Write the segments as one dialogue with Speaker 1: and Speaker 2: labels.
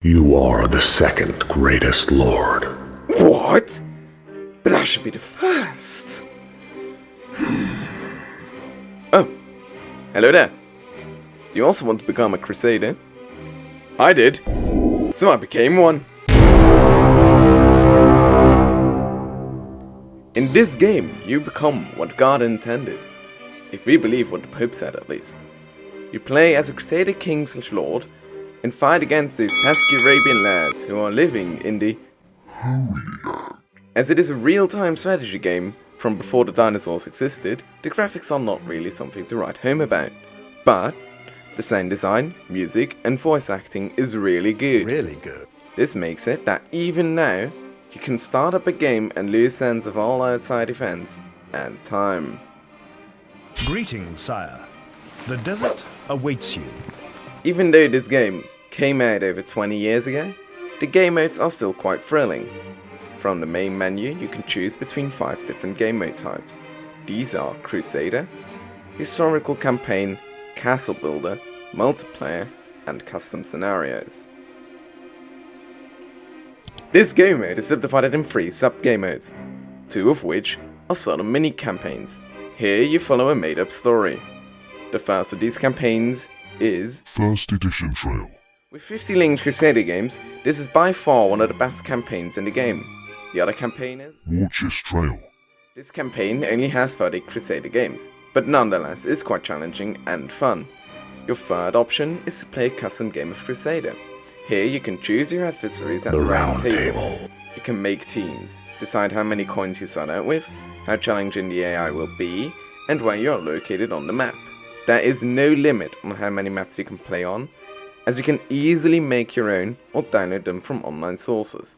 Speaker 1: You are the second greatest lord.
Speaker 2: What? But I should be the first. Oh, hello there. Do you also want to become a crusader? I did, so I became one. In this game, you become what God intended. If we believe what the Pope said, at least. You play as a crusader king/lord and fight against these pesky Arabian lads who are living in the Holy Land. As it is a real-time strategy game from before the dinosaurs existed, the graphics are not really something to write home about. But the sound design, music and voice acting is really good. This makes it that even now, you can start up a game and lose sense of all outside events and time.
Speaker 3: Greetings, sire. The desert awaits you.
Speaker 2: Even though this game came out over 20 years ago, the game modes are still quite thrilling. From the main menu, you can choose between 5 different game mode types. These are Crusader, Historical Campaign, Castle Builder, Multiplayer, and Custom Scenarios. This game mode is subdivided in 3 sub-game modes, 2 of which are sort of mini-campaigns. Here you follow a made-up story. The first of these campaigns is
Speaker 1: First Edition Trail.
Speaker 2: With 50 linked Crusader games, this is by far one of the best campaigns in the game. The other campaign is
Speaker 1: Watches Trail.
Speaker 2: This campaign only has 30 Crusader games, but nonetheless is quite challenging and fun. Your third option is to play a custom game of Crusader. Here you can choose your adversaries at the round table. You can make teams, decide how many coins you start out with, how challenging the AI will be, and where you are located on the map. There is no limit on how many maps you can play on, as you can easily make your own or download them from online sources.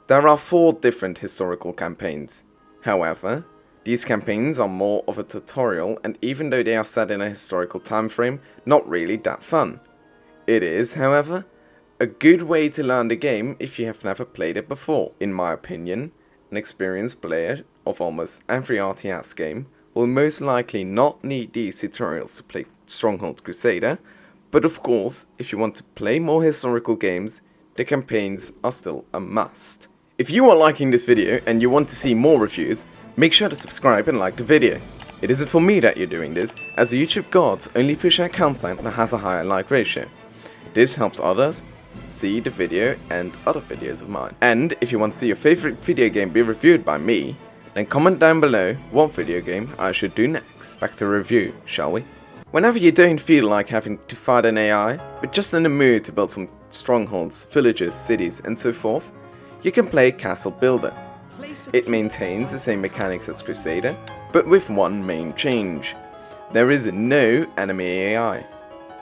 Speaker 2: There are 4 different historical campaigns. However, these campaigns are more of a tutorial, and even though they are set in a historical time frame, not really that fun. It is, however, a good way to learn the game if you have never played it before. In my opinion, an experienced player of almost every RTS game will most likely not need these tutorials to play Stronghold Crusader, but of course, if you want to play more historical games, the campaigns are still a must. If you are liking this video and you want to see more reviews, make sure to subscribe and like the video. It isn't for me that you're doing this, as the YouTube gods only push out content that has a higher like ratio. This helps others see the video and other videos of mine. And if you want to see your favorite video game be reviewed by me, then comment down below what video game I should do next. Back to review, shall we? Whenever you don't feel like having to fight an AI, but just in the mood to build some strongholds, villages, cities and so forth, you can play Castle Builder. It maintains the same mechanics as Crusader, but with one main change. There is no enemy AI.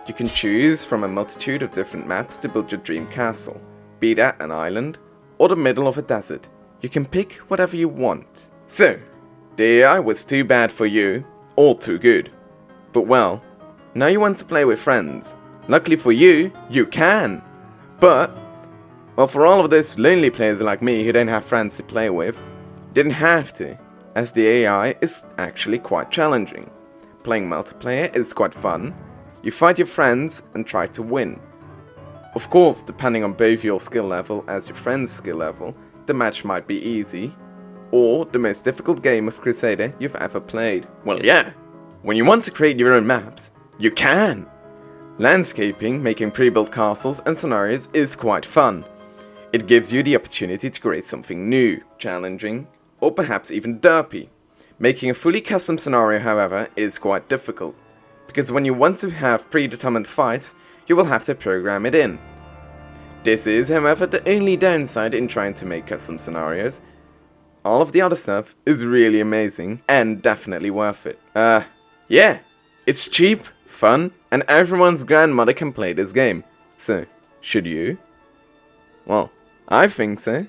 Speaker 2: You can choose from a multitude of different maps to build your dream castle, be that an island or the middle of a desert. You can pick whatever you want. So, the AI was too bad for you, or too good. But well, now you want to play with friends. Luckily for you, you can. But, well, for all of those lonely players like me who don't have friends to play with, you didn't have to, as the AI is actually quite challenging. Playing multiplayer is quite fun. You fight your friends and try to win. Of course, depending on both your skill level as your friend's skill level, the match might be easy, or the most difficult game of Crusader you've ever played. Well, yeah, when you want to create your own maps, you can! Landscaping, making pre-built castles and scenarios is quite fun. It gives you the opportunity to create something new, challenging, or perhaps even derpy. Making a fully custom scenario, however, is quite difficult, because when you want to have predetermined fights, you will have to program it in. This is, however, the only downside in trying to make custom scenarios. All of the other stuff is really amazing and definitely worth it. Yeah, it's cheap, fun, and everyone's grandmother can play this game. So, should you? Well, I think so.